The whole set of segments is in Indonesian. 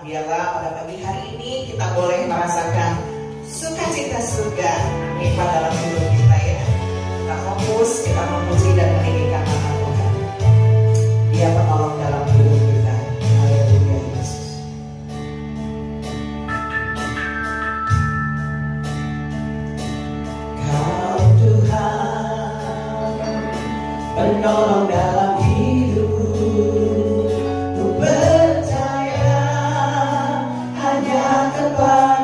biarlah pada pagi hari ini kita boleh merasakan sukacita surga nikmat dalam hidup kita ya. Kita fokus, kita memuji dan meninggikan nama Tuhan. Dia penolong dalam hidup kita. Haleluya Yesus. Kau Tuhan, penolong dalam hidup. Ku percaya hanya kepada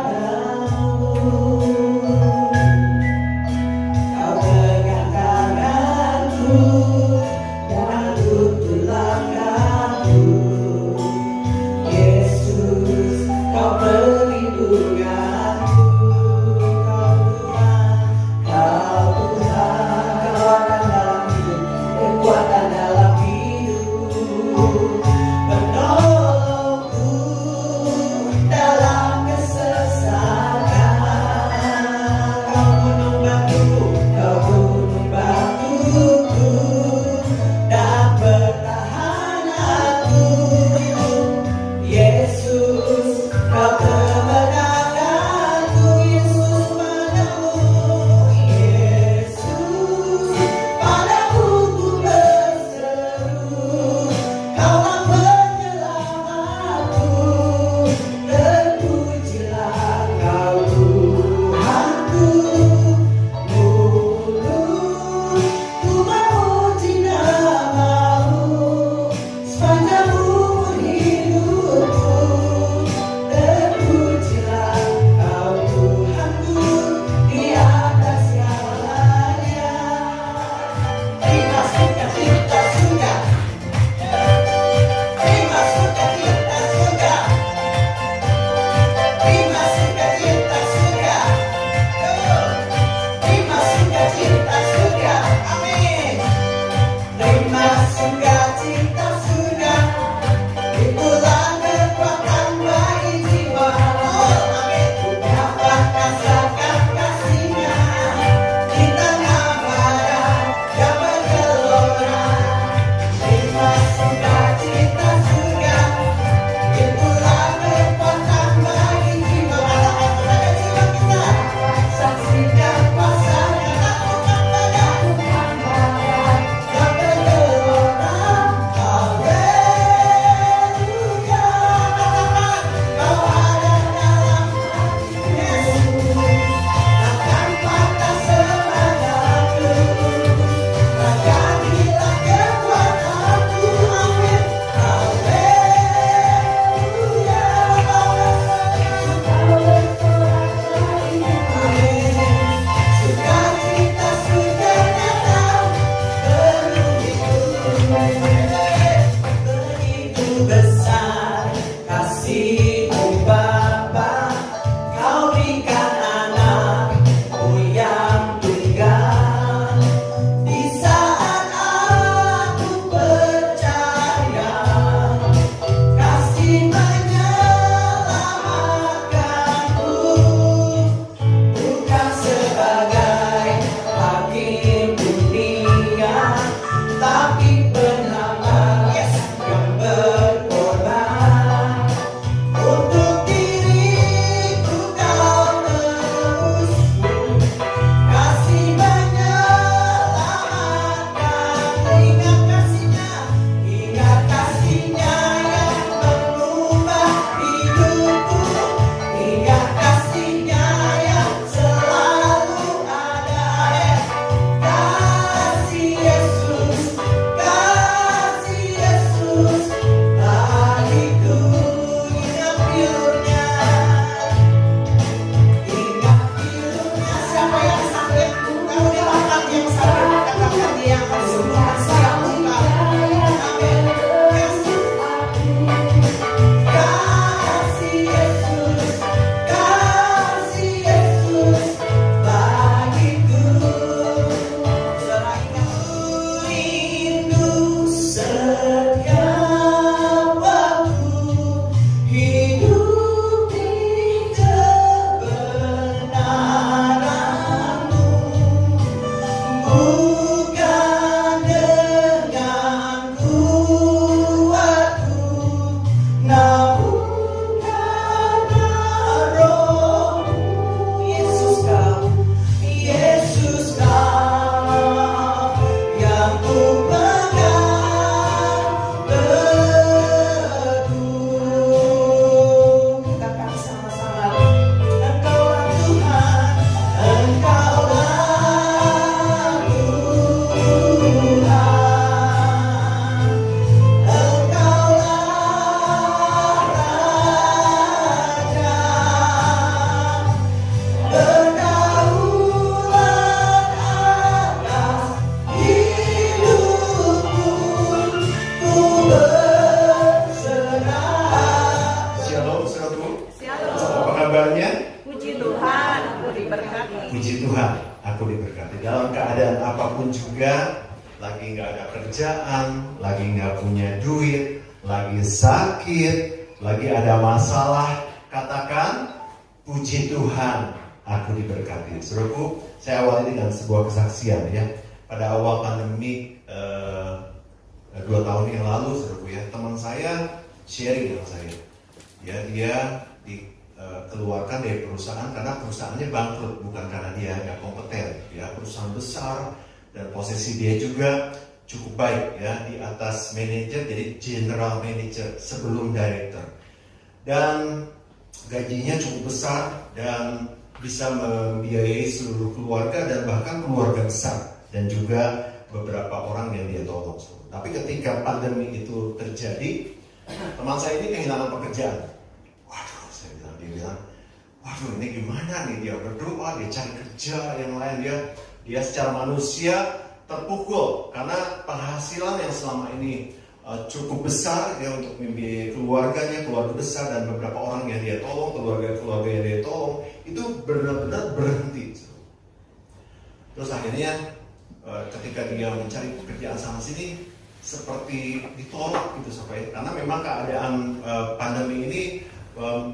kabarnya? Puji Tuhan, aku diberkati. Puji Tuhan, aku diberkati. Dalam keadaan apapun juga, lagi nggak ada kerjaan, lagi nggak punya duit, lagi sakit, lagi ada masalah, katakan puji Tuhan, aku diberkati. Saudaraku, saya awali dengan sebuah kesaksian ya. Pada awal pandemi 2 tahun yang lalu, saudaraku ya, teman saya sharing dengan saya. Ya, dia dikeluarkan dari perusahaan karena perusahaannya bangkrut, bukan karena dia nggak kompeten. Ya, perusahaan besar dan posisi dia juga cukup baik ya, di atas manajer, jadi general manager sebelum director. Dan gajinya cukup besar dan bisa membiayai seluruh keluarga dan bahkan keluarga besar dan juga beberapa orang yang dia tolong. Tapi ketika pandemi itu terjadi, teman saya ini kehilangan pekerjaan. Waduh, dia bilang, waduh ini gimana nih, dia berdoa, dia cari kerja yang lain, dia secara manusia terpukul karena penghasilan yang selama ini cukup besar ya untuk membiayai keluarganya, keluarga besar dan beberapa orang yang dia tolong, keluarga yang dia tolong itu benar-benar berhenti. Terus akhirnya ketika dia mencari pekerjaan sana sini seperti ditolak gitu sampai, karena memang keadaan pandemi ini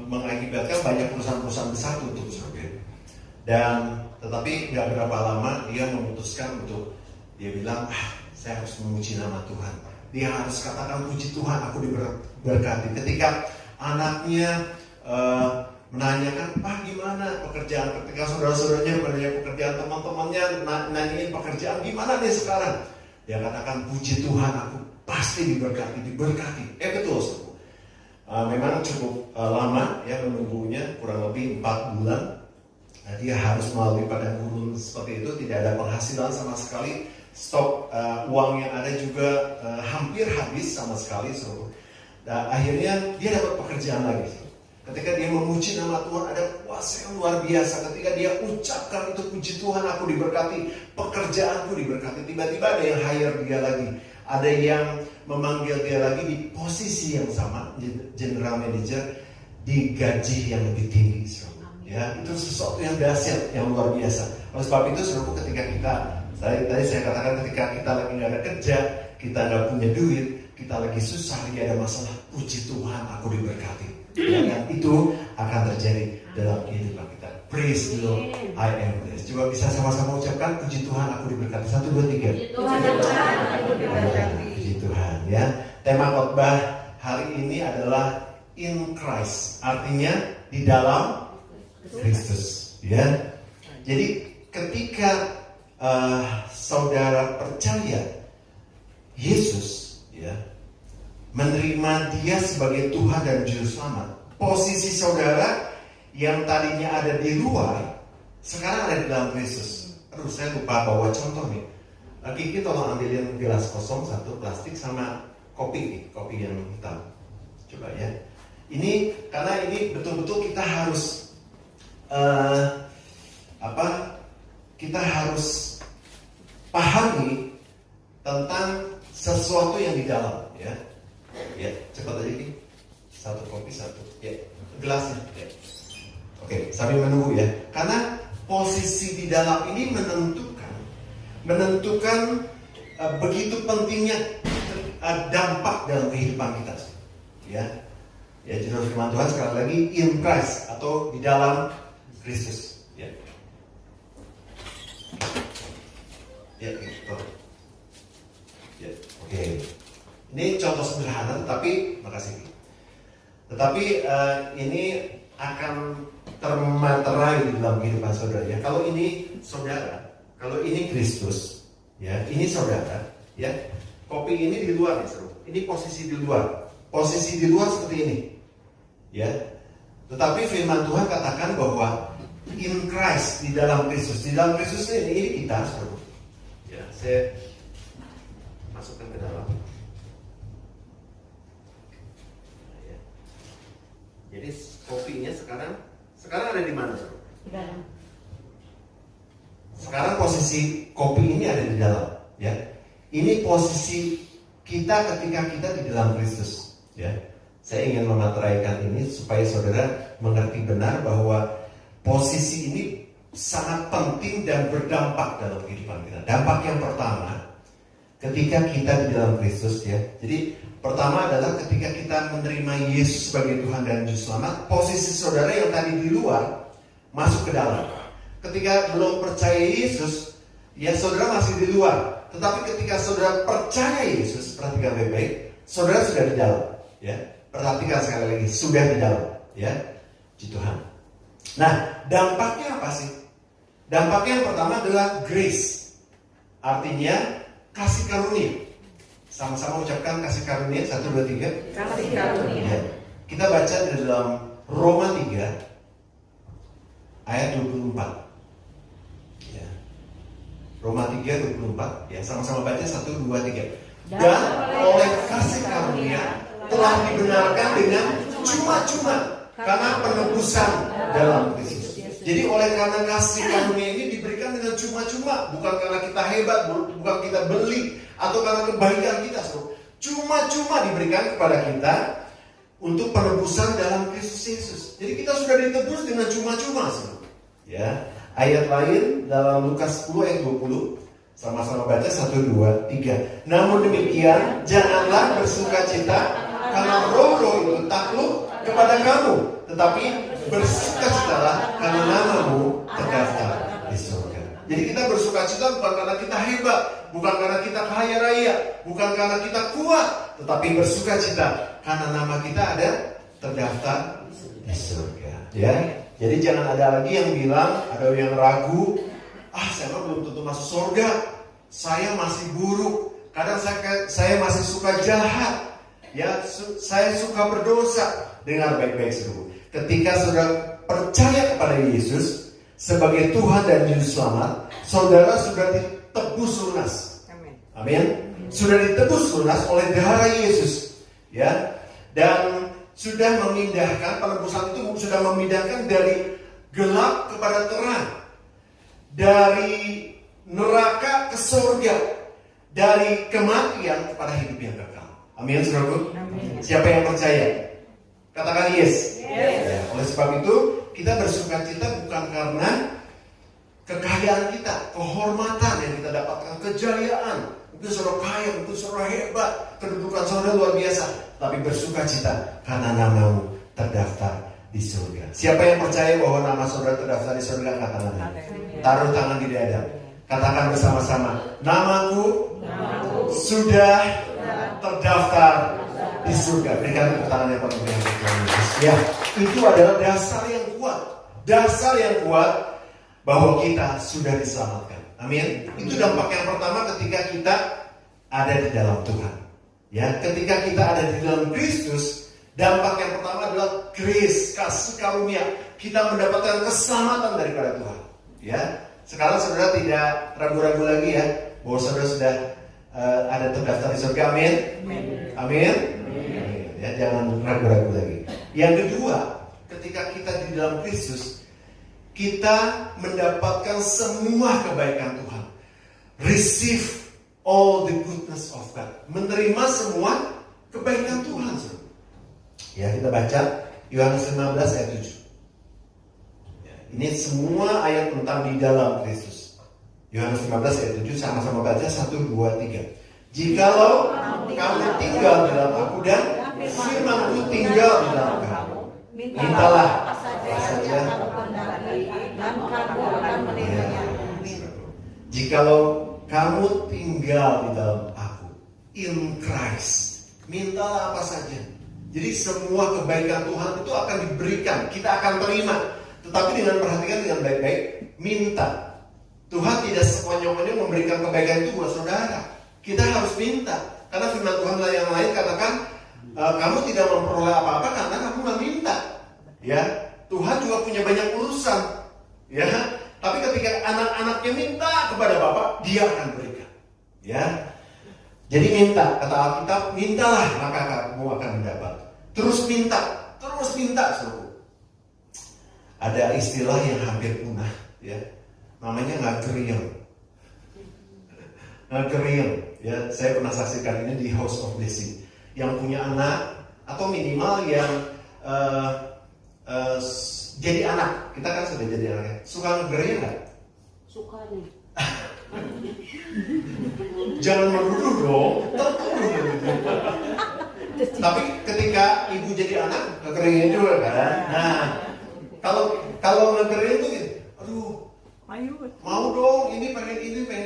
mengakibatkan banyak perusahaan-perusahaan besar tutup sampai. Dan tetapi nggak berapa lama dia memutuskan untuk, dia bilang, saya harus memuji nama Tuhan. Dia harus katakan puji Tuhan, aku diberkati. Ketika anaknya menanyakan, Pak gimana pekerjaan? Ketika saudara-saudaranya menanya pekerjaan, teman-temannya nanyain pekerjaan, gimana nih sekarang? Dia katakan, puji Tuhan, aku pasti diberkati. Betul. Memang cukup lama ya menunggunya, kurang lebih 4 bulan. Nah, dia harus melalui padang gurun seperti itu, tidak ada penghasilan sama sekali. Stok uang yang ada juga hampir habis sama sekali. Dan akhirnya dia dapat pekerjaan lagi. Ketika dia memuji nama Tuhan, ada kuasa yang luar biasa. Ketika dia ucapkan itu, puji Tuhan, aku diberkati, pekerjaanku diberkati. Tiba-tiba ada yang hire dia lagi, ada yang memanggil dia lagi di posisi yang sama, general manager, di gaji yang lebih tinggi. Ya, itu sesuatu yang dahsyat, yang luar biasa. Oleh sebab itu, saudaraku, ketika kita tadi saya katakan, ketika kita lagi nggak ada kerja, kita nggak punya duit, kita lagi susah, lagi ada masalah, puji Tuhan, aku diberkati. Dan itu akan terjadi dalam kehidupan kita. Praise the Lord, I am blessed. Coba bisa sama-sama ucapkan, puji Tuhan, aku diberkati. 1, 2, 3. Puji Tuhan, aku diberkati. Puji Tuhan ya. Tema khotbah hari ini adalah in Christ, artinya di dalam Kristus. Ya. Jadi ketika saudara percaya Yesus, ya, menerima dia sebagai Tuhan dan Juru Selamat, posisi saudara yang tadinya ada di luar, sekarang ada di dalam Kristus. Aduh, saya lupa bawa contoh nih. Kiki tolong ambilin gelas kosong satu plastik sama kopi yang hitam. Coba ya. Ini karena ini betul-betul kita harus kita harus pahami tentang sesuatu yang di dalam, ya. Ya, cepat aja Ki. Satu kopi satu. Ya, gelasnya. Ya. Oke, sambil menunggu ya. Karena posisi di dalam ini menentukan begitu pentingnya dampak dalam kehidupan kita. Ya. Ya, judul firman Tuhan sekali lagi in Christ atau di dalam Kristus. Ya. Ya, gitu. Ya, oke. Ini contoh sederhana, tetapi ini akan termaterai di dalam kehidupan saudara. Ya, kalau ini saudara, kalau ini Kristus, ya, ini saudara, ya. Kopi ini di luar, ya, ini posisi di luar. Posisi di luar seperti ini, ya. Tetapi firman Tuhan katakan bahwa in Christ, di dalam Kristus, ini kita, saudara. Ya, saya masukkan ke dalam. Jadi kopinya sekarang ada di mana, Saudara? Di dalam. Sekarang posisi kopi ini ada di dalam, ya. Ini posisi kita ketika kita di dalam Kristus, ya. Saya ingin memateraikan ini supaya saudara mengerti benar bahwa posisi ini sangat penting dan berdampak dalam kehidupan kita. Dampak yang pertama, ketika kita di dalam Kristus ya. Jadi pertama adalah ketika kita menerima Yesus sebagai Tuhan dan Juru Selamat, posisi saudara yang tadi di luar masuk ke dalam. Ketika belum percaya Yesus, ya saudara masih di luar. Tetapi ketika saudara percaya Yesus, perhatikan baik-baik, saudara sudah di dalam. Ya, perhatikan sekali lagi, sudah di dalam. Ya, di Tuhan. Nah, dampaknya apa sih? Dampaknya yang pertama adalah grace. Artinya kasih karunia. Sama-sama ucapkan kasih karunia. 1, 2, 3. Kasih karunia. Ya. Kita baca di dalam Roma 3 ayat 24. Ya. Roma 3, 24. Ya, sama-sama baca 1, 2, 3. Dan oleh kasih karunia telah dibenarkan dengan cuma-cuma karena penebusan dalam Kristus. Jadi oleh karena kasih karunia ini diberikan dengan cuma-cuma, bukan karena kita hebat, bukan kita beli atau karena kebaikan kita. Cuma-cuma diberikan kepada kita untuk penebusan dalam Kristus Yesus. Jadi kita sudah ditebus dengan cuma-cuma. Ya, ayat lain dalam Lukas 10 ayat 20. Sama-sama baca 1, 2, 3. Namun demikian janganlah bersukacita karena roh-roh itu takluk kepada kamu, tetapi bersukacitalah karena namamu terdaftar di surga. Jadi kita bersukacita bukan karena kita hebat, bukan karena kita kaya raya, bukan karena kita kuat, tetapi bersukacita karena nama kita ada terdaftar di surga. Ya, jadi jangan ada lagi yang bilang, ada yang ragu, saya belum tentu masuk surga, saya masih buruk, kadang saya masih suka jahat. Ya, saya suka berdosa. Dengar baik-baik saudara. Ketika saudara percaya kepada Yesus sebagai Tuhan dan Juru Selamat, saudara sudah ditebus lunas. Amin. Sudah ditebus lunas oleh darah Yesus. Ya. Dan sudah memindahkan, penebusan itu sudah memindahkan dari gelap kepada terang, dari neraka ke surga, dari kematian kepada hidup yang kekal. Amin, saudaraku. Siapa yang percaya? Katakan yes. Ya, oleh sebab itu kita bersukacita bukan karena kekayaan kita, kehormatan yang kita dapatkan, kejayaan. Mungkin saudara kaya, mungkin saudara hebat, kedudukan saudara luar biasa, tapi bersukacita karena namamu terdaftar di surga. Siapa yang percaya bahwa nama saudara terdaftar di surga? Katakan amin. Taruh tangan di dada. Katakan bersama-sama, namaku sudah terdaftar di surga. Berikan tepuk tangan yang paling Yesus. Ya, itu adalah dasar yang kuat. Dasar yang kuat bahwa kita sudah diselamatkan. Amin. Itu dampak yang pertama ketika kita ada di dalam Tuhan. Ya, ketika kita ada di dalam Kristus, dampak yang pertama adalah grace, kasih karunia. Kita mendapatkan keselamatan daripada Tuhan. Ya, sekarang saudara tidak ragu-ragu lagi ya bahwa saudara sudah ada terdaftar di surga. Amin. Amin. Ya, jangan ragu-ragu lagi. Yang kedua, ketika kita di dalam Kristus, kita mendapatkan semua kebaikan Tuhan. Receive all the goodness of God. Menerima semua kebaikan Tuhan. Ya, kita baca Yohanes 15 ayat 7. Ya, ini semua ayat tentang di dalam Kristus. Yohanes 15 ayat 7, sama-sama baca 1, 2, 3. Jikalau kamu tinggal di dalam aku dan firman-Ku tinggal di dalam kamu, mintalah apa saja dan kamu akan menerimanya. Jikalau kamu tinggal di dalam aku, in Christ, mintalah apa saja. Jadi semua kebaikan Tuhan itu akan diberikan, kita akan terima. Tetapi dengan perhatikan dengan baik-baik, minta. Tuhan tidak sekonyong-konyong memberikan kebaikan itu buat saudara. Kita harus minta. Karena firman Tuhan yang lain katakan, kamu tidak memperoleh apa-apa karena kamu nggak minta. Ya, Tuhan juga punya banyak urusan. Ya, tapi ketika anak-anaknya minta kepada Bapa, Dia akan berikan. Ya, jadi minta. Kata Alkitab, mintalah maka kamu akan mendapat. Terus minta, saudara. Ada istilah yang hampir punah, ya. Namanya ngageriel. Ya, saya pernah saksikan ini di House of Blessing. Yang punya anak atau minimal yang jadi anak. Kita kan sudah jadi anak ya. Suka ngegeria nggak? Suka nih. Jangan menuduh dong, tertuduh gitu. Tapi ketika ibu jadi anak, ngegeria juga kan. Nah, kalau ngegeria itu gitu, aduh, mau dong, ini pengen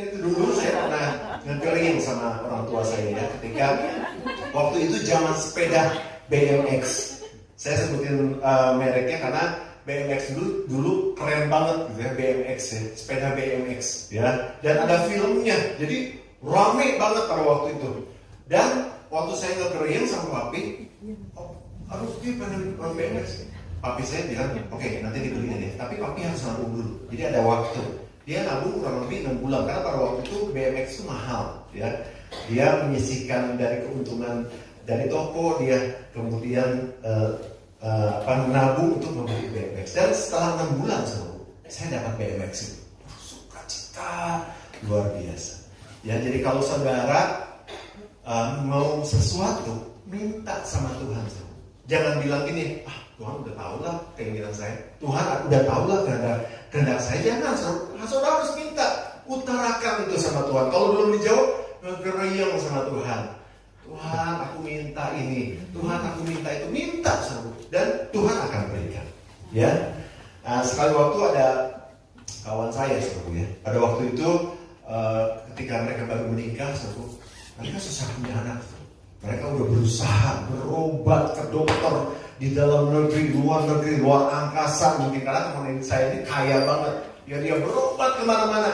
itu dulu. Saya pernah ngegering sama orang tua saya ya, ketika waktu itu zaman sepeda BMX. Saya sebutin mereknya karena BMX dulu keren banget gitu ya, BMX ya, sepeda BMX ya. Dan ada filmnya, jadi rame banget pada waktu itu. Dan waktu saya ngegering sama papi, aduh dia pengen BMX. Papi saya bilang, oke, nanti dibeliin deh. Tapi papi harus nabung dulu. Jadi ada waktu. Dia nabung kurang lebih 6 bulan. Karena pada waktu itu BMX itu mahal. Ya. Dia menyisihkan dari keuntungan dari toko. Dia kemudian menabung untuk membeli BMX. Dan setelah 6 bulan saya dapat BMX itu. Sukacita luar biasa. Ya, jadi kalau saudara mau sesuatu, minta sama Tuhan. Jangan bilang gini, Tuhan udah tahu lah keinginan saya. Tuhan udah tahu lah kehendak saya. Jangan, saudara harus minta. Utarakan itu sama Tuhan. Kalau belum dijawab, ngeriang sama Tuhan. Tuhan, aku minta ini. Tuhan, aku minta itu. Minta sama. Dan Tuhan akan berikan. Ya. Nah, sekali waktu ada kawan saya, ya. Pada waktu itu, ketika mereka baru menikah, mereka susah punya anak. Mereka udah berusaha berobat ke dokter di dalam negeri, luar angkasa. Mungkin karena teman saya ini kaya banget. Ya dia berobat kemana-mana.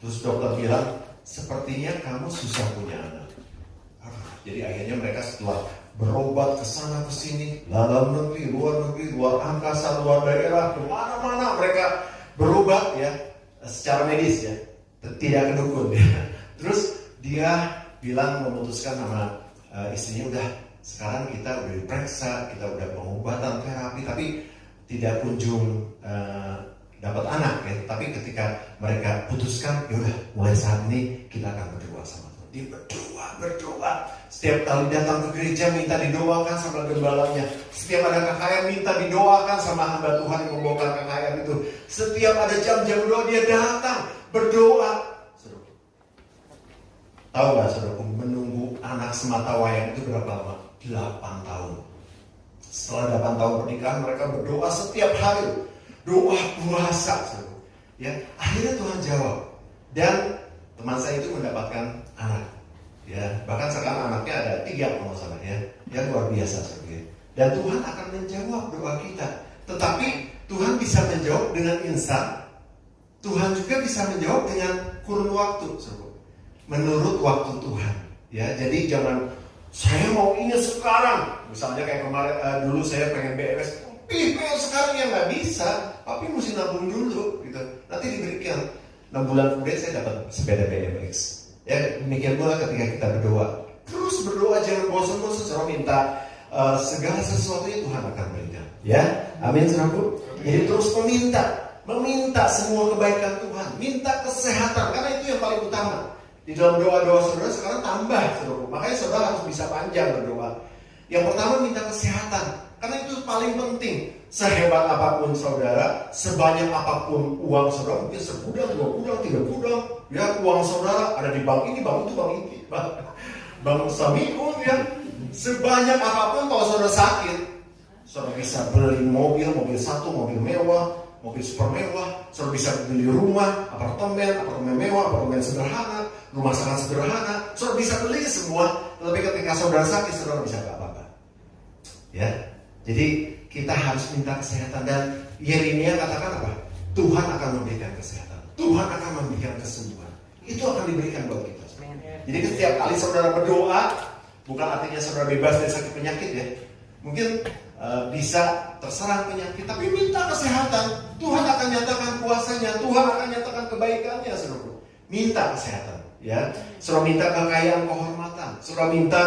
Terus dokter bilang, sepertinya kamu susah punya anak. Jadi akhirnya mereka setelah berobat ke sana ke sini, dalam negeri, luar angkasa, luar daerah, kemana-mana mereka berobat ya, secara medis ya, tidak ke dukun ya. Terus dia bilang memutuskan sama istrinya, udah sekarang kita udah diperiksa, kita udah pengobatan terapi, tapi tidak kunjung dapat anak ya. Tapi ketika mereka putuskan, yaudah mulai saat ini kita akan berdoa sama Tuhan. Dia berdoa. Setiap kali datang ke gereja minta didoakan sama gembalanya. Setiap ada KKR minta didoakan sama hamba Tuhan yang membawakan KKR itu. Setiap ada jam-jam doa dia datang berdoa. Tahu gak saudaraku, menunggu anak semata wayang itu berapa lama? 8 tahun. Setelah 8 tahun pernikahan mereka berdoa setiap hari. Doa puasa. Ya, akhirnya Tuhan jawab. Dan teman saya itu mendapatkan anak. Ya, bahkan sekarang anaknya ada 3 kalau salah ya. Yang luar biasa saudara. Dan Tuhan akan menjawab doa kita. Tetapi Tuhan bisa menjawab dengan instan. Tuhan juga bisa menjawab dengan kurun waktu saudara. Menurut waktu Tuhan, ya. Jadi jangan saya mau ini sekarang. Misalnya kayak kemarin dulu saya pengen BMX, sekarang ya nggak bisa. Tapi mesti nabung dulu, gitu. Nanti diberikan 6 bulan kemudian saya dapat sepeda BMX. Ya demikian pula ketika kita berdoa. Terus berdoa jangan bosan-bosan, saudara minta segala sesuatunya Tuhan akan berikan. Ya, amin saudaraku. Jadi terus meminta semua kebaikan Tuhan, minta kesehatan karena itu yang paling utama. Di dalam doa-doa saudara sekarang tambah saudara. Makanya saudara harus bisa panjang berdoa. Yang pertama minta kesehatan. Karena itu paling penting. Sehebat apapun saudara, sebanyak apapun uang saudara, mungkin segudang, 2 gudang, 3 gudang. Ya uang saudara ada di bank ini, bank itu, bank ini. Bank Samiun ya. Sebanyak apapun kalau saudara sakit, saudara bisa beli mobil 1, mobil mewah, mobil super mewah. Saudara bisa beli rumah, apartemen mewah, apartemen sederhana, rumah sangat sederhana. Saudara bisa beli semua, tapi ketika saudara sakit, saudara bisa gak apa-apa. Ya, jadi kita harus minta kesehatan. Dan Yeremia katakan apa? Tuhan akan memberikan kesehatan. Tuhan akan memberikan kesembuhan. Itu akan diberikan buat kita. Jadi setiap kali saudara berdoa, bukan artinya saudara bebas dari sakit penyakit ya. Mungkin bisa terserang penyakit, tapi minta kesehatan. Tuhan akan nyatakan kuasanya, Tuhan akan nyatakan kebaikannya, saudara. Minta kesehatan, ya. Saudara minta kekayaan, kehormatan. Saudara minta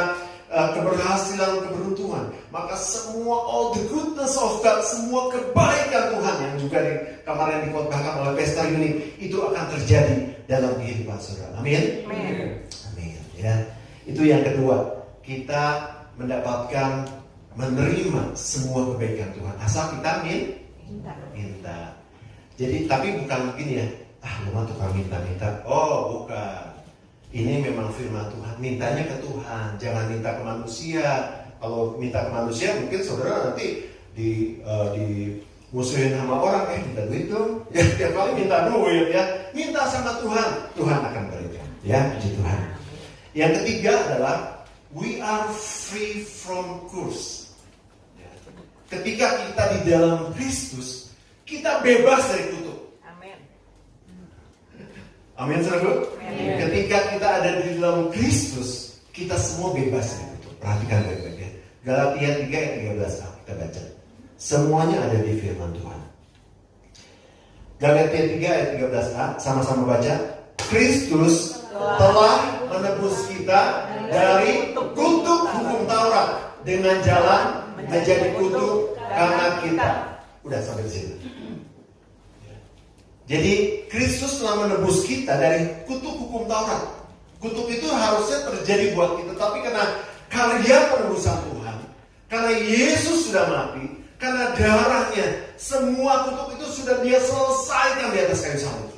keberhasilan, keberuntungan. Maka semua all the goodness of God, semua kebaikan Tuhan yang juga kemarin dikotbahkan oleh Pastor Yuni, itu akan terjadi dalam kehidupan saudara. Amin. Amin. Ya. Itu yang kedua, kita mendapatkan menerima semua kebaikan Tuhan. Asal kita minta. Jadi tapi bukan gini ya, lu mah tukang minta-minta. Oh bukan. Ini memang firman Tuhan. Mintanya ke Tuhan, jangan minta ke manusia. Kalau minta ke manusia mungkin saudara nanti musuhin sama orang, minta duit dong. Ya tiap kali minta duit ya. Minta sama Tuhan, Tuhan akan berikan. Ya, puji Tuhan. Yang ketiga adalah we are free from curse. Ya. Ketika kita di dalam Kristus, kita bebas dari kutuk. Amin. Amin, saudara. Ketika kita ada di dalam Kristus, kita semua bebas dari kutuk. Perhatikan baik-baik ya. Galatia 3 ayat 13 kita baca. Semuanya ada di firman Tuhan. Galatia 3 ayat 13a, sama-sama baca. Kristus telah menebus kita dari kutuk hukum Taurat dengan jalan menjadi kutuk karena kita. Udah sampai di sini. Jadi Kristus telah menebus kita dari kutuk hukum Taurat. Kutuk itu harusnya terjadi buat kita, tapi karena karya penebusan Tuhan, karena Yesus sudah mati, karena darahnya, semua kutuk itu sudah Dia selesaikan di atas kayu salib.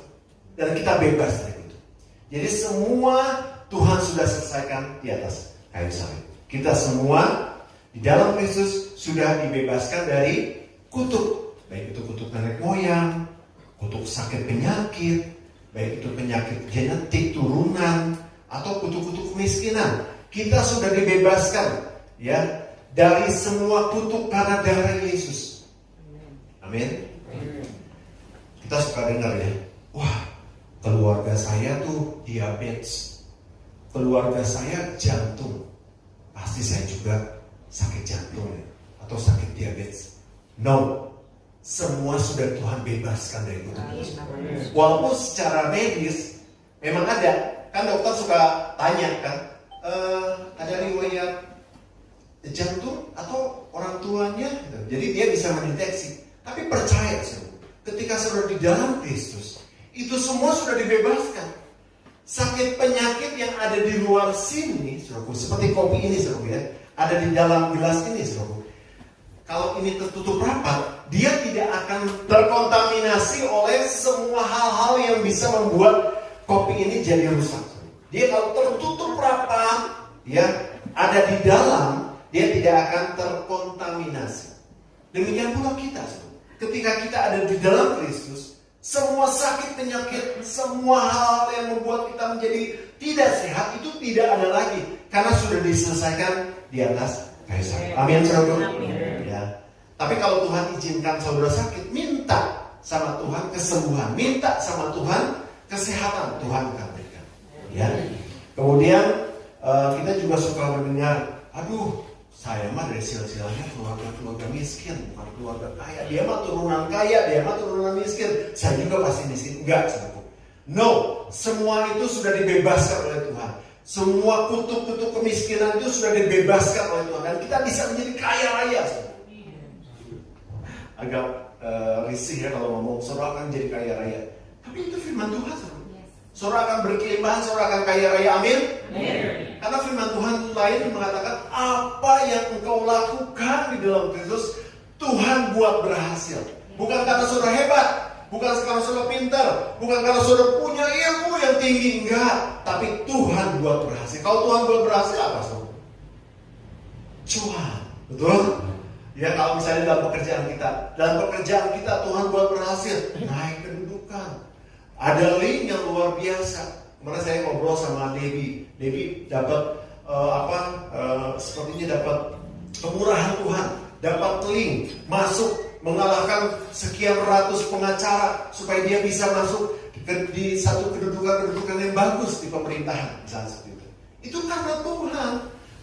Dan kita bebas dari kutuk. Jadi semua Tuhan sudah selesaikan di atas kayu salib. Kita semua di dalam Kristus sudah dibebaskan dari kutuk. Baik itu kutuk nenek moyang, kutuk sakit penyakit, baik itu penyakit genetik turunan atau kutuk-kutuk kemiskinan. Kita sudah dibebaskan ya dari semua kutuk karena darah Yesus. Amin. Kita suka dengar ya, wah keluarga saya tuh diabetes, keluarga saya jantung, pasti saya juga sakit jantung ya, atau sakit diabetes. No. Semua sudah Tuhan bebaskan dari kutuk itu. Walaupun secara medis memang ada, kan dokter suka tanya kan, ada riwayat jantung atau orang tuanya, gitu. Jadi dia bisa mendeteksi. Tapi percaya ketika sudah di dalam Kristus, itu semua sudah dibebaskan. Sakit penyakit yang ada di luar sini, saudaraku, seperti kopi ini, saudaraku ya, ada di dalam gelas ini, saudaraku. Kalau ini tertutup rapat, dia tidak akan terkontaminasi oleh semua hal-hal yang bisa membuat kopi ini jadi rusak. Dia kalau tertutup rapat, ya ada di dalam, dia tidak akan terkontaminasi. Demikian pula kita, ketika kita ada di dalam Kristus, semua sakit penyakit, semua hal yang membuat kita menjadi tidak sehat itu tidak ada lagi, karena sudah diselesaikan di atas kayu salib. Amin, saudara. Ya. Tapi kalau Tuhan izinkan saudara sakit, minta sama Tuhan kesembuhan, minta sama Tuhan kesehatan, Tuhan akan berikan. Ya. Kemudian kita juga suka mendengar, aduh, saya mah dari silsilahnya keluarga miskin, bukan keluarga kaya. Dia mah turunan kaya, dia mah turunan miskin. Saya juga pasti miskin. Enggak, saudara. No, semua itu sudah dibebaskan oleh Tuhan. Semua kutuk-kutuk kemiskinan itu sudah dibebaskan oleh Tuhan. Dan kita bisa menjadi kaya raya, saudara. Agak risih ya kalau ngomong saudara akan jadi kaya raya. Tapi itu firman Tuhan, saudara. Saudara akan berkelimpahan, saudara akan kaya raya. Amin. Karena firman Tuhan lain mengatakan apa yang engkau lakukan di dalam Kristus, Tuhan buat berhasil. Bukan karena saudara hebat, bukan karena saudara pintar, bukan karena saudara punya ilmu yang tinggi, enggak. Tapi Tuhan buat berhasil. Kalau Tuhan buat berhasil apa, saudara? Cuan, betul? Ya kalau misalnya dalam pekerjaan kita Tuhan buat berhasil, naik kedudukan. Ada link yang luar biasa. Kemarin saya ngobrol sama Debbie dapat sepertinya dapat kemurahan Tuhan, dapat link masuk mengalahkan sekian ratus pengacara supaya dia bisa masuk di satu kedudukan yang bagus di pemerintahan, misalnya seperti itu. Itu karena Tuhan,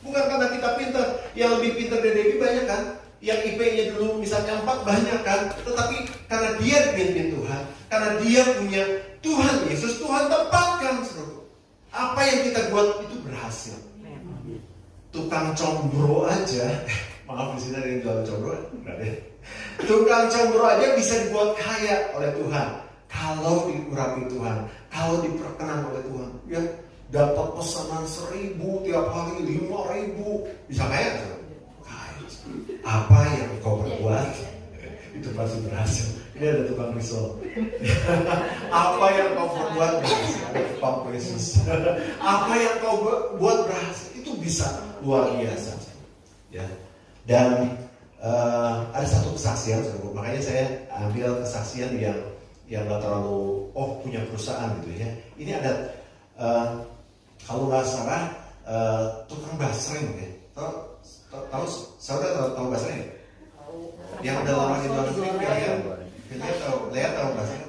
bukan karena kita pintar. Yang lebih pintar dari Debbie banyak kan? Yang IP-nya dulu misalnya 4 banyak kan? Tetapi karena dia dipimpin Tuhan, karena dia punya Tuhan Yesus, Tuhan tempatkan, saudara. Apa yang kita buat itu berhasil. Tukang combro aja, maaf di sini ada yang jual combro, enggak deh. Tukang combro aja bisa dibuat kaya oleh Tuhan kalau diurapi Tuhan, kalau diperkenan oleh Tuhan. Ya, dapat pesanan 1.000 tiap hari, 5.000, bisa kaya, saudara. Kaya. Apa yang kau perbuat itu pasti berhasil. Ini ada tukang risol. Apa yang kau perbuat berhasil. Ada tukang Yesus. Apa yang kau buat berhasil itu bisa luar biasa. Ya. Dan ada satu kesaksian, makanya saya ambil kesaksian yang nggak terlalu punya perusahaan gitu ya. Ini ada kalau nggak salah tukang basreng ya. Tahu saudara tahu basreng? Yang udah lama di luar negeri kalian? Lea tahu basreng?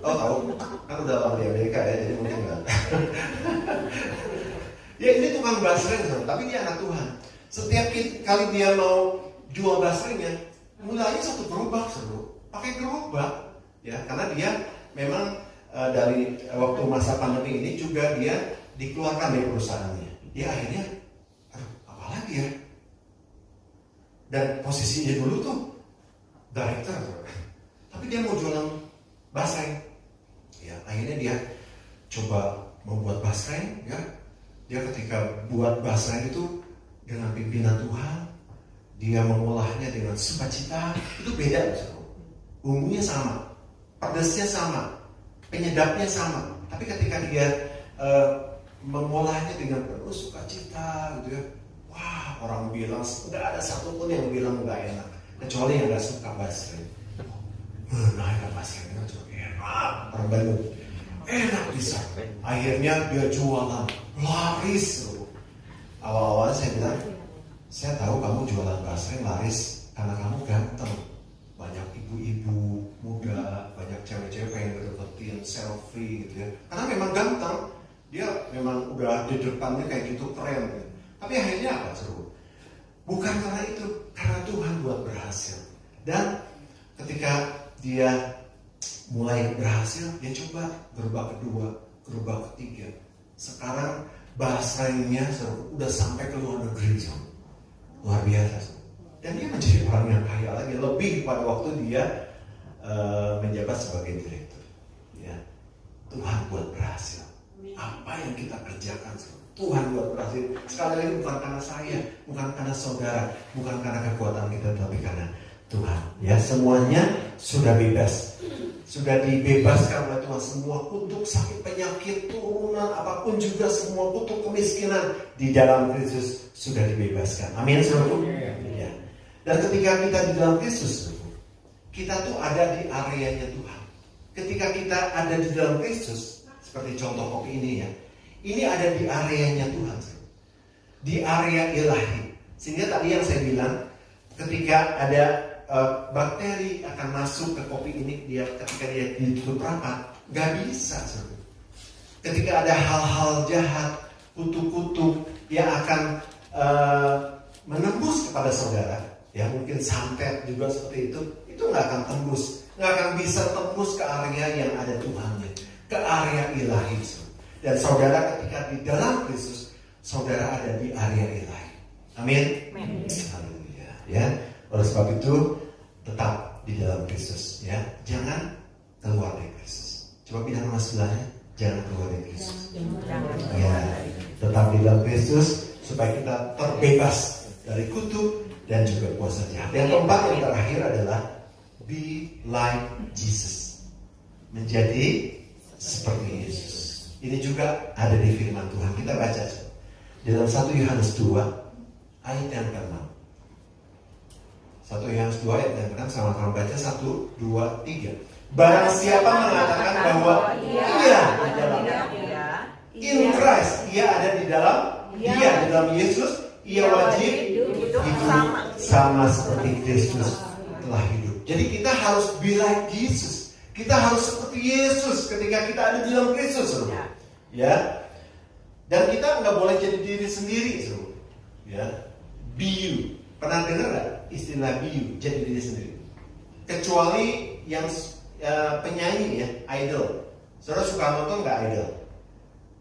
Oh tahu, kan udah lama di Amerika ya, jadi mungkin nggak. Ya ini tukang basreng, tapi dia anak Tuhan. Setiap kali dia mau jual basrengnya, mulanya satu gerobak pakai gerobak. Ya, karena dia memang dari waktu masa pandemi ini juga dia dikeluarkan dari perusahaannya. Dia akhirnya, apalagi ya? Dan posisinya dulu tuh director, tapi dia mau jualan basreng. Ya, akhirnya dia coba membuat basreng. Ya, dia ketika buat basreng itu dengan pimpinan Tuhan, dia mengolahnya dengan sukacita. Itu beda, bumbunya sama. Pedasnya sama, penyedapnya sama, tapi ketika dia mengolahnya dengan penuh sukacita gitu ya, wah orang bilang nggak ada satupun yang bilang nggak enak, kecuali yang nggak suka basreng. Nah, basrengnya juga enak, orang Bandung enak bisa. Akhirnya dia jualan laris. Awal-awal saya bilang, saya tahu kamu jualan basreng laris karena kamu ganteng. Banyak ibu-ibu muda, banyak cewek-cewek pengen ngedeketin selfie gitu ya. Karena memang ganteng, dia memang udah di depannya kayak gitu keren gitu. Tapi akhirnya apa seru? Bukan karena itu, karena Tuhan buat berhasil. Dan ketika dia mulai berhasil, dia coba gerobak kedua, gerobak ketiga. Sekarang basrengnya udah sampai ke luar negeri, luar biasa. Dan dia menjadi orang yang kaya lagi, lebih pada waktu dia menjabat sebagai direktur. Ya, Tuhan buat berhasil. Apa yang kita kerjakan, Tuhan buat berhasil. Sekali lagi bukan karena saya, bukan karena saudara, bukan karena kekuatan kita, tapi karena Tuhan. Ya, semuanya sudah bebas, sudah dibebaskan oleh Tuhan. Semua kutuk sakit, penyakit, turunan, apapun juga semua kutuk kemiskinan di dalam Kristus sudah dibebaskan. Amin, saudaraku. Ya. Dan ketika kita di dalam Kristus, kita tuh ada di areanya Tuhan. Ketika kita ada di dalam Kristus, seperti contoh kopi ini ya, ini ada di areanya Tuhan, di area ilahi. Sehingga tadi yang saya bilang, ketika ada bakteri akan masuk ke kopi ini, ketika dia ditutup rapat, nggak bisa. Ketika ada hal-hal jahat, kutuk-kutuk yang akan menembus kepada saudara, ya mungkin santet juga seperti itu nggak akan tembus, nggak akan bisa tembus ke area yang ada Tuhannya, ke area ilahi. Dan saudara ketika di dalam Kristus, saudara ada di area ilahi. Amin. Haleluya. Ya, oleh sebab itu tetap di dalam Kristus. Ya, jangan keluar dari Kristus. Coba pindah sama sebelahnya, jangan keluar dari Kristus. Ya, tetap di dalam Kristus supaya kita terbebas dari kutuk dan juga kuasa jahat. Yang keempat, yang terakhir adalah be like Jesus, menjadi seperti Yesus. Ini juga ada di firman Tuhan. Kita baca di dalam 1 Yohanes 2 ayat yang ke-6. 1 Yohanes 2 ayat yang ke-6, sama-sama baca 1, 2, 3. Barang siapa mengatakan bahwa ia di dalam in Christ, ia ada di dalam dia di dalam Yesus, ia wajib hidup sama seperti Kristus telah hidup. Jadi kita harus be like Jesus. Kita harus seperti Yesus ketika kita ada di dalam Kristus, ya. Dan kita nggak boleh jadi diri sendiri, ya. Be you. Pernah dengar nggak istilah be you, jadi diri sendiri? Kecuali yang penyanyi ya, idol. Saudara suka nonton nggak idol?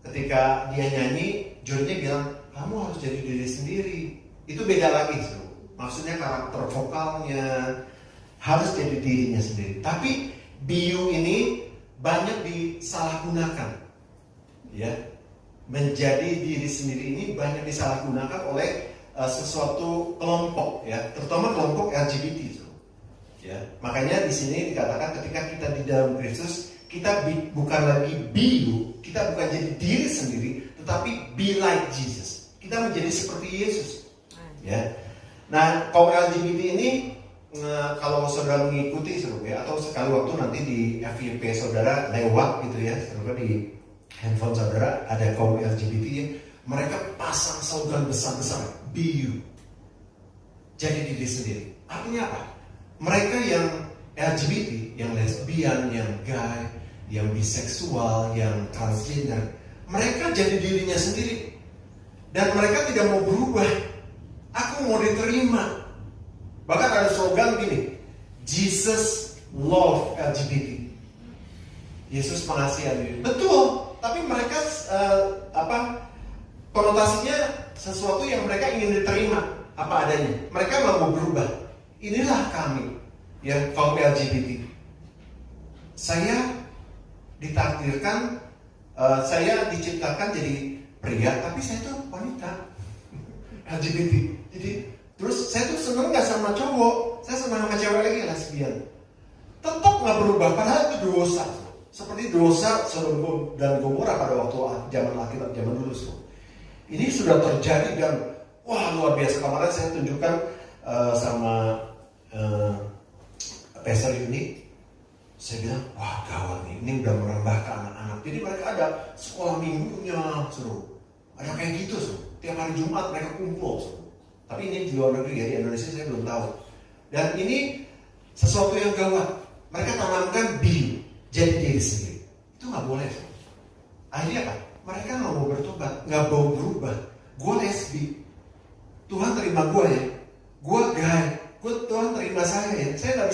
Ketika dia nyanyi, jurinya bilang kamu harus jadi diri sendiri. Itu beda lagi, maksudnya karakter vokalnya harus jadi dirinya sendiri. Tapi biu ini banyak disalahgunakan, ya. Menjadi diri sendiri ini banyak disalahgunakan oleh sesuatu kelompok ya, terutama kelompok LGBT itu. Ya, makanya di sini dikatakan ketika kita di dalam Kristus, kita bukan lagi be you, kita bukan jadi diri sendiri, tetapi be like Jesus. Kita menjadi seperti Yesus. Ya. Nah, kaum LGBT ini kalau saudara mengikuti ya, atau sekali waktu nanti di FYP saudara lewat gitu ya, saudara di handphone saudara ada kaum LGBT ya, mereka pasang slogan besar-besar, be you, jadi diri sendiri. Artinya apa? Mereka yang LGBT, yang lesbian, yang gay, yang biseksual, yang transgender, mereka jadi dirinya sendiri. Dan mereka tidak mau berubah. Aku mau diterima. Bahkan ada slogan gini, Jesus love LGBT. Yesus mengasihi. Betul, tapi mereka konotasinya sesuatu yang mereka ingin diterima apa adanya. Mereka nggak mau berubah. Inilah kami, ya kaum LGBT. Saya ditakdirkan, saya diciptakan jadi pria, tapi saya tuh wanita LGBT. Jadi terus saya tuh seneng nggak sama cowok, saya senang sama cewek lagi, lesbian. Tetap nggak berubah, padahal itu dosa. Seperti dosa Sodom dan Gomora pada waktu zaman Alkitab, zaman dulu. Ini sudah terjadi dan wah luar biasa. Kemarin saya tunjukkan sama pastor ini, saya bilang wah gawat nih, ini udah merambah ke anak-anak. Jadi mereka ada sekolah minggunya, seru. Ada kayak gitu, seru. Tiap hari Jumat mereka kumpul, seru. Tapi ini di luar negeri ya, di Indonesia saya belum tahu. Dan ini sesuatu yang gawat. Mereka tanamkan be, jadi diri sendiri. Itu nggak boleh. Seru. Akhirnya apa? Mereka nggak mau bertobat, nggak mau berubah. Gue lesbi, Tuhan terima gue ya. Gue gay, Tuhan terima saya ya. Saya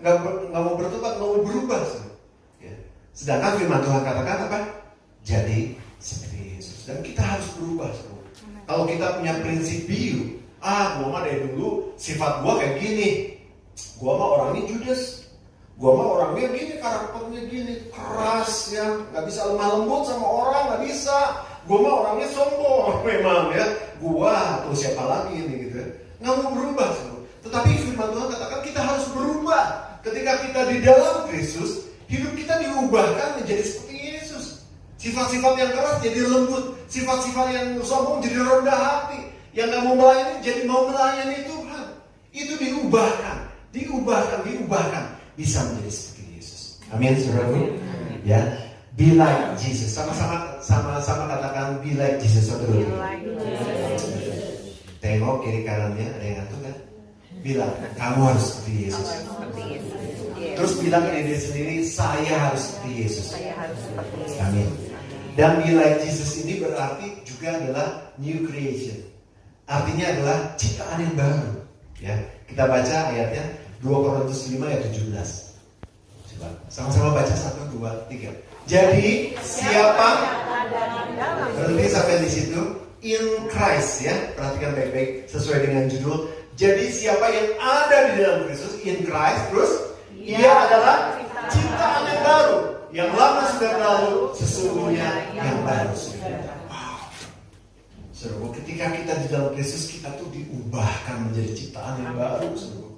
nggak mau bertobat, nggak mau berubah. Ya. Sedangkan firman Tuhan katakan apa? Jadi seperti Yesus. Dan kita harus berubah. Kalau kita punya prinsip biu, gue mah dari dulu sifat gue kayak gini. Gue mah orangnya judes. Gue mah orangnya gini, karakternya gini, keras ya, nggak bisa lemah lembut sama orang, nggak bisa. Gue mah orangnya sombong memang ya. Gue atau siapa lagi ini gitu ya. Nggak mau berubah. Tetapi firman Tuhan katakan kita harus berubah. Ketika kita di dalam Kristus, hidup kita diubahkan menjadi seperti Yesus. Sifat-sifat yang keras jadi lembut, sifat-sifat yang sombong jadi rendah hati, yang nggak mau melayani jadi mau melayani Tuhan. Itu diubahkan, bisa menjadi seperti Yesus. Amin, saudaraku. Ya, be like Jesus. Sama-sama katakan be like Jesus, saudara. Tengok kiri kanannya, ada yang ngatur kan? Bilang, kamu harus seperti Yesus. Terus bilang ke diri sendiri, saya harus seperti Yesus. Amin. Dan be like Jesus ini berarti juga adalah new creation. Artinya adalah ciptaan yang baru. Ya, kita baca ayatnya 2 Korintus 5 ayat 17. Coba sama-sama baca 1, 2, 3. Jadi siapa berhenti sampai di situ? In Christ ya, perhatikan baik-baik sesuai dengan judul. Jadi siapa yang ada di dalam Kristus, in Christ, terus ia adalah ciptaan yang baru. Yang lama sudah berlalu, sesungguhnya yang baru sudah. Wow. Saudara, ketika kita di dalam Kristus, kita tuh diubahkan menjadi ciptaan yang baru. Saudara.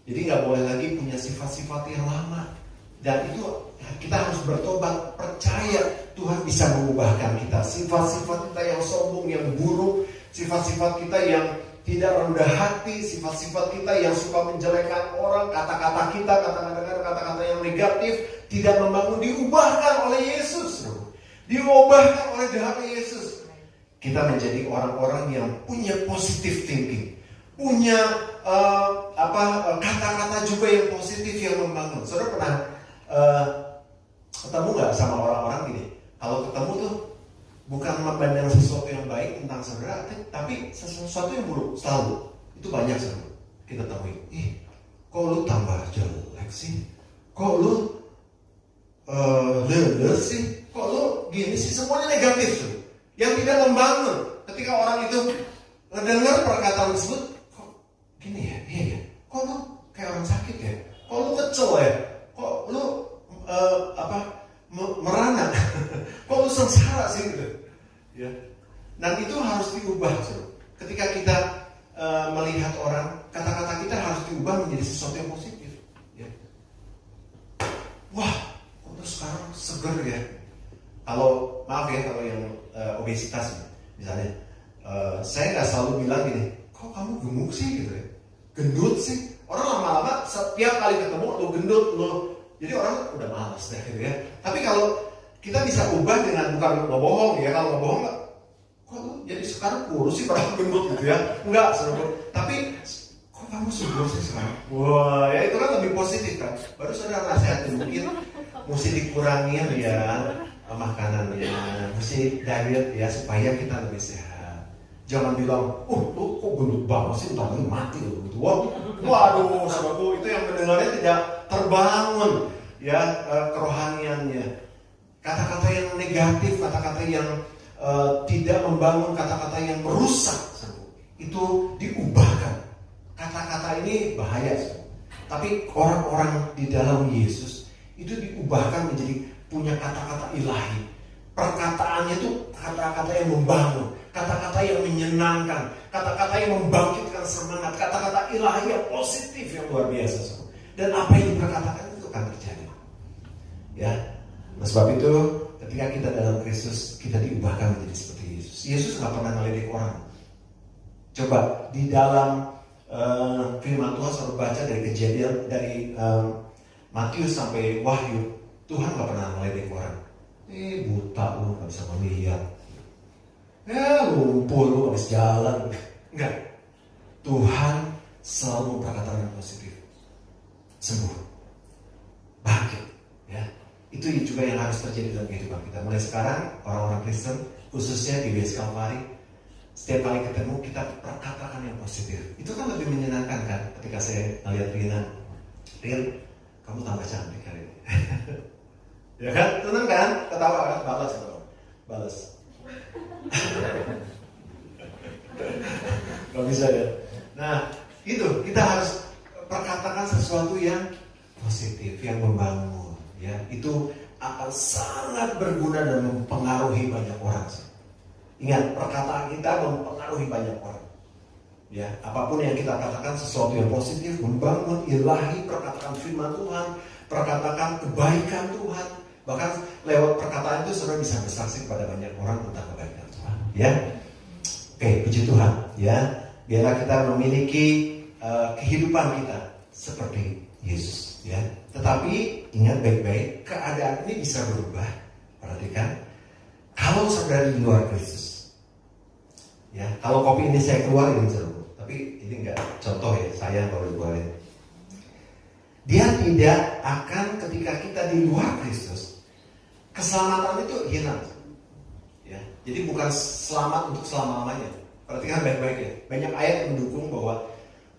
Jadi nggak boleh lagi punya sifat-sifat yang lama. Dan itu kita harus bertobat, percaya Tuhan bisa mengubahkan kita. Sifat-sifat kita yang sombong, yang buruk, sifat-sifat kita yang tidak rendah hati, sifat-sifat kita yang suka menjelekkan orang, kata-kata kita, kata-kata yang negatif, tidak membangun, diubahkan oleh Yesus. Diubahkan oleh darah Yesus. Kita menjadi orang-orang yang punya positive thinking, punya kata-kata juga yang positif yang membangun. Saudara pernah ketemu nggak sama orang-orang gini? Kalau ketemu tuh bukan memandang sesuatu yang baik tentang saudara, tapi sesuatu yang buruk selalu. Itu banyak saudara kita temui. Kok lu tambah jelek sih? Kok lu leles sih? Kok lu gini sih? Semuanya negatif tuh, yang tidak membangun. Ketika orang itu mendengar perkataan tersebut, kok gini ya? Iya ya? Kok lu kayak orang sakit ya? Kok lu kecil ya? Kok lu merana? Kok lu sengsara sih gitu? Ya. Dan itu harus diubah. Ketika kita seger ya. Kalau maaf ya, kalau yang obesitas misalnya, saya nggak selalu bilang gini, kok kamu gemuk sih gitu ya, gendut sih. Orang lama-lama setiap kali ketemu lo gendut lo, jadi orang udah malas deh gitu ya. Tapi kalau kita bisa ubah dengan bukan lo bohong ya, kalau lo bohong kok lo jadi sekarang kurus sih padahal gendut gitu ya, enggak seru. Tapi kok kamu subur sih sekarang? Wah ya itu kan lebih positif kan. Baru saudara nasihatin mungkin mesti dikurangin ya makanannya, mesti diet ya supaya kita lebih sehat. Jangan bilang, lu kok gendut banget sih, udah mati lo gitu. Waduh, saudaraku, itu yang mendengarnya tidak terbangun ya kerohaniannya. Kata-kata yang negatif, kata-kata yang tidak membangun, kata-kata yang merusak, itu diubahkan. Kata-kata ini bahaya, tapi orang-orang di dalam Yesus itu diubahkan menjadi punya kata-kata ilahi. Perkataannya itu kata-kata yang membangun, kata-kata yang menyenangkan, kata-kata yang membangkitkan semangat, kata-kata ilahi yang positif yang luar biasa. Dan apa yang diperkatakan itu akan terjadi. Ya, nah sebab itu ketika kita dalam Kristus, kita diubahkan menjadi seperti Yesus. Yesus nggak pernah ngeledek orang. Coba di dalam firman Tuhan selalu baca dari Kejadian, dari Matius sampai Wahyu, Tuhan nggak pernah ngeledek orang. Buta lu nggak bisa melihat, lumpuh lu nggak bisa jalan. Enggak. Tuhan selalu berkata yang positif. Sembuh, bangkit, ya. Itu juga yang harus terjadi dalam kehidupan kita. Mulai sekarang orang-orang Kristen, khususnya di BS Kalvari, setiap kali ketemu kita perkatakan yang positif. Itu kan lebih menyenangkan kan? Ketika saya melihat Rina, Rin, kamu tambah cantik hari ini. Ya kan? Tenang kan? Ketawa kan? Balas. Gak bisa ya. Nah, itu kita harus perkatakan sesuatu yang positif, yang membangun. Ya, itu akan sangat berguna dan mempengaruhi banyak orang. Ingat, perkataan kita mempengaruhi banyak orang. Ya, apapun yang kita katakan sesuatu yang positif, membangun, ilahi, perkataan firman Tuhan, perkataan kebaikan Tuhan. Bahkan lewat perkataan itu saudara bisa bersaksi kepada banyak orang tentang kebaikan Tuhan. Ya, oke, puji Tuhan. Ya, biarlah kita memiliki kehidupan kita seperti Yesus. Ya, tetapi ingat baik-baik, keadaan ini bisa berubah. Perhatikan, kalau saudara di luar Kristus. Ya, kalau kopi ini saya keluarin saudara, tapi ini enggak contoh ya, saya kalau keluarin. Dia tidak akan ketika kita di luar Kristus, keselamatan itu hilang. Ya, jadi bukan selamat untuk selama-lamanya. Perhatikan baik-baik ya. Banyak ayat yang mendukung bahwa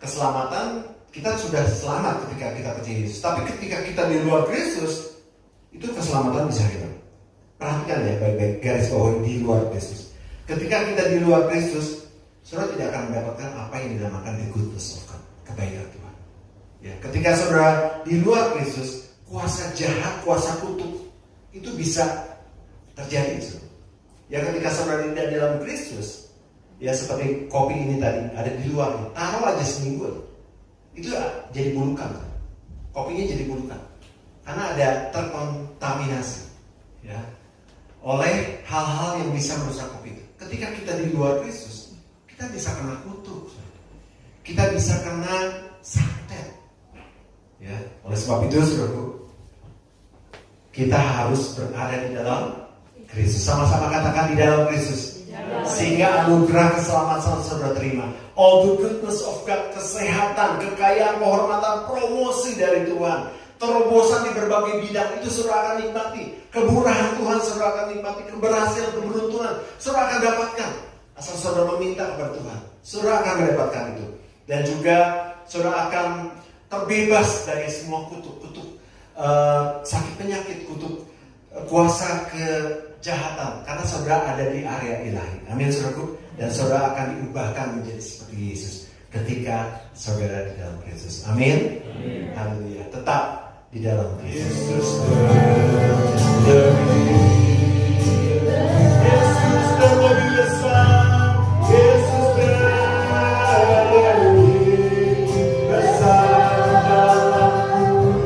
keselamatan kita sudah selamat ketika kita percaya Yesus. Tapi ketika kita di luar Kristus, itu keselamatan bisa hilang. Perhatikan ya baik-baik, garis bawah di luar Kristus. Ketika kita di luar Kristus, saudara tidak akan mendapatkan apa yang dinamakan the goodness of God, kebaikan Tuhan. Ya, ketika saudara di luar Kristus, kuasa jahat, kuasa kutuk itu bisa terjadi. Ya, ketika saudara tidak dalam Kristus, ya seperti kopi ini tadi ada di luar, taruh aja seminggu, itu jadi bulukan. Kopinya jadi bulukan karena ada terkontaminasi, ya, oleh hal-hal yang bisa merusak kopi itu. Ketika kita di luar Kristus, kita bisa kena kutuk, kita bisa kena santet. Ya, oleh sebab itu saudaraku, kita harus berada di dalam Kristus. Sama-sama katakan di dalam Kristus. Sehingga anugerah keselamatan saudara terima. All the goodness of God, kesehatan, kekayaan, kehormatan, promosi dari Tuhan, terobosan di berbagai bidang itu saudara akan nikmati. Kemurahan Tuhan saudara akan nikmati. Keberhasilan, keberuntungan saudara akan dapatkan. Asal saudara meminta kepada Tuhan, saudara akan mendapatkan itu. Dan juga saudara akan terbebas dari semua kutuk-kutuk sakit penyakit, kutuk kuasa kejahatan, karena saudara ada di area ilahi. Amin saudaraku. Dan saudara akan diubahkan menjadi seperti Yesus ketika saudara di dalam Kristus. Amin. Haleluya. Tetap di dalam Kristus. Yesus terlebih besar, Yesus terlebih besar dalamku,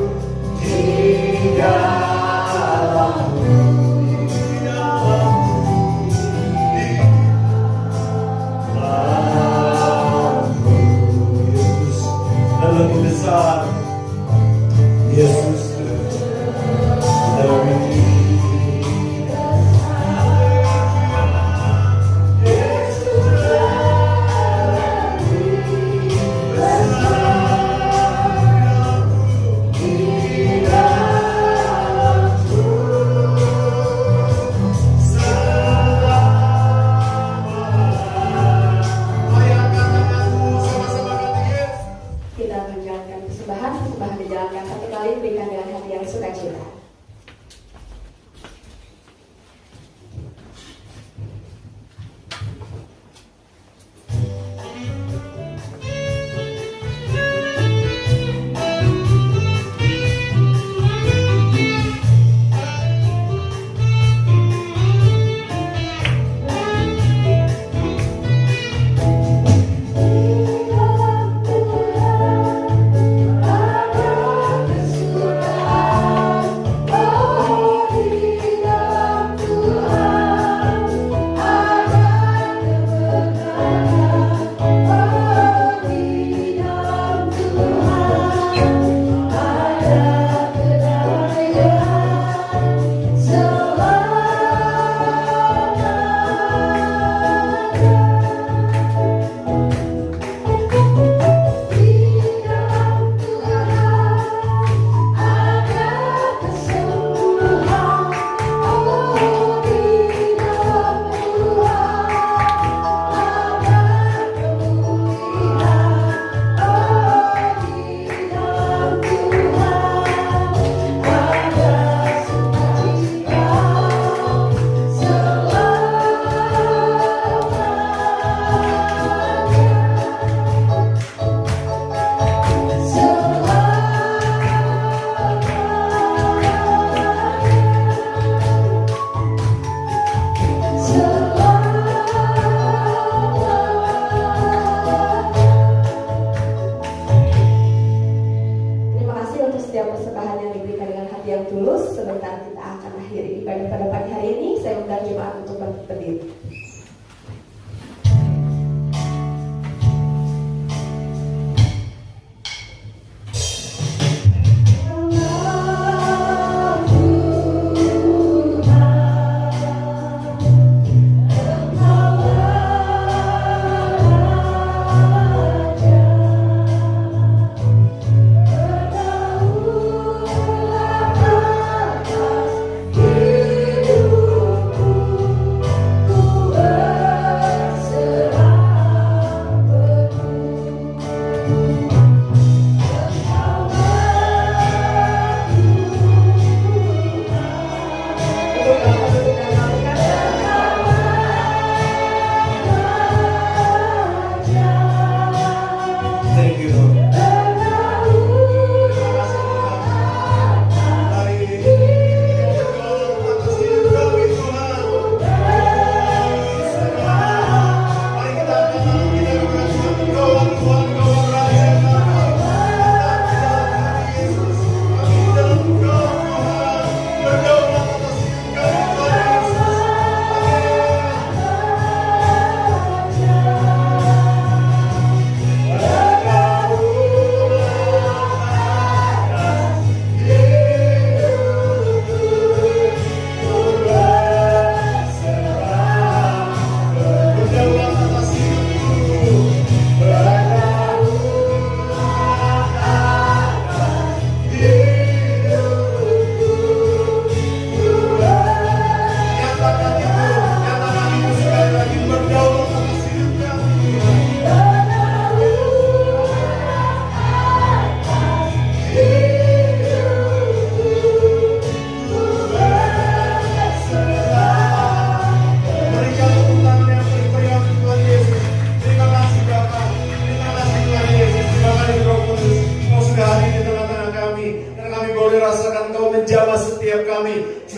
di dalamku. Yesus lebih. Persembahan dijalankan satu kali berikan dengan hati yang sukacita. Sebentar kita akan akhiri ibadah pada pagi hari ini. Saya undang jemaat untuk berdiri.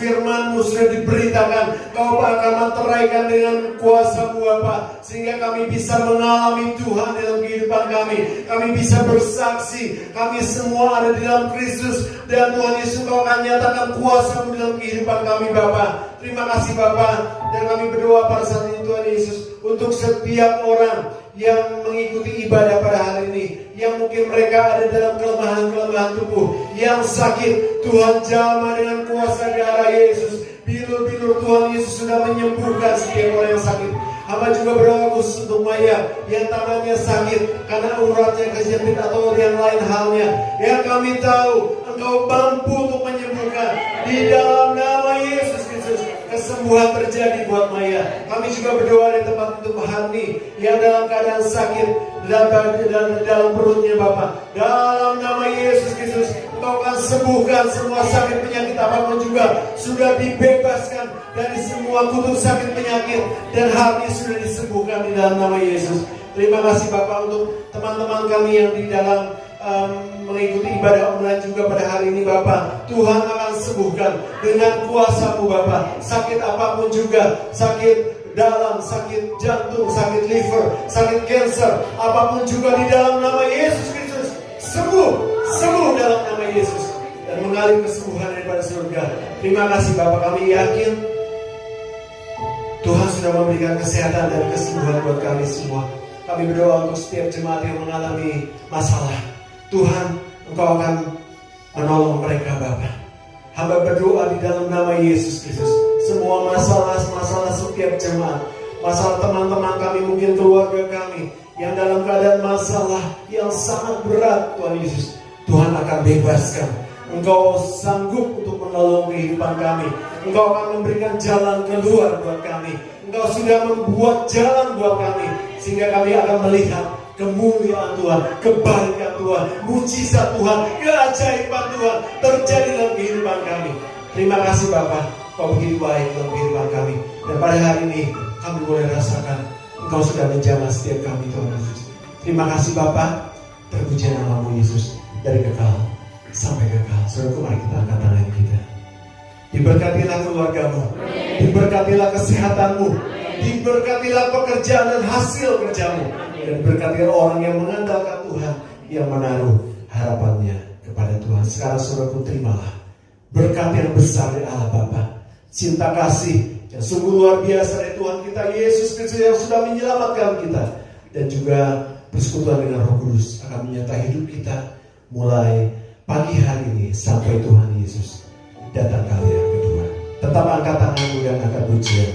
Firman-Mu sudah diberitakan, Kau akan meteraikan dengan kuasa-Mu Bapa, sehingga kami bisa mengalami Tuhan dalam kehidupan kami. Kami bisa bersaksi, kami semua ada di dalam Kristus, dan Tuhan Yesus Kau akan nyatakan kuasa-Mu dalam kehidupan kami Bapa. Terima kasih Bapa, dan kami berdoa pada saat ini Tuhan Yesus, untuk setiap orang yang mengikuti ibadah pada hari ini, yang mungkin mereka ada dalam kelemahan-kelemahan tubuh, yang sakit, Tuhan jamah dengan kuasa darah Yesus. Bilur-bilur Tuhan Yesus sudah menyembuhkan setiap orang yang sakit. Hamba juga berdoa khusus untuk Maya yang tangannya sakit karena uratnya kejepit atau yang lain halnya. Yang kami tahu Engkau mampu untuk menyembuhkan. Di dalam nama Yesus Kristus kesembuhan terjadi buat Maya. Kami juga berdoa di tempat untuk Hani yang dalam keadaan sakit dalam perutnya Bapak. Dalam nama Yesus Kristus Engkau akan sembuhkan semua sakit penyakit apapun juga. Sudah dibebaskan dari semua kutuk sakit penyakit dan hati sudah disembuhkan di dalam nama Yesus. Terima kasih Bapak untuk teman-teman kami yang di dalam mengikuti ibadah online juga pada hari ini Bapak. Tuhan akan sembuhkan dengan kuasa-Mu Bapak. Sakit apapun juga, sakit dalam, sakit jantung, sakit liver, sakit cancer, apapun juga di dalam nama Yesus Kristus sembuh, sembuh dalam nama Yesus dan mengalir kesembuhan daripada surga. Terima kasih Bapak, kami yakin Tuhan sudah memberikan kesehatan dan kesembuhan buat kami semua. Kami berdoa untuk setiap jemaat yang mengalami masalah. Tuhan, Engkau akan menolong mereka Bapak. Hamba berdoa di dalam nama Yesus Kristus. Semua masalah setiap jemaat, masalah teman-teman kami, mungkin keluarga kami yang dalam keadaan masalah yang sangat berat, Tuhan Yesus, Tuhan akan bebaskan. Engkau sanggup untuk menolong kehidupan kami. Engkau akan memberikan jalan keluar buat kami. Engkau sudah membuat jalan buat kami, sehingga kami akan melihat kemuliaan Tuhan, kebaikan Tuhan, mujizat Tuhan, keajaiban Tuhan terjadi dalam kehidupan kami. Terima kasih Bapak, Kau begitu baik dalam kehidupan kami. Dan pada hari ini kami boleh rasakan Engkau sudah menjamah setiap kami Tuhan Yesus. Terima kasih Bapak, terpuji nama-Mu Yesus dari kekal sampai kekal. Saudaraku, mari kita angkat tangan kita. Diberkatilah keluargamu, diberkatilah kesehatanmu, diberkatilah pekerjaan dan hasil kerjamu, dan berkatilah orang yang mengandalkan Tuhan, yang menaruh harapannya kepada Tuhan. Sekarang saudaraku, terimalah berkat yang besar dari Allah Bapa, cinta kasih yang sungguh luar biasa dari Tuhan kita Yesus Kristus yang sudah menyelamatkan kita, dan juga persekutuan dengan Roh Kudus akan menyertai hidup kita mulai pagi hari ini sampai Tuhan Yesus datang kali yang kedua. Tetap angkat tanganmu dan angkat pujian.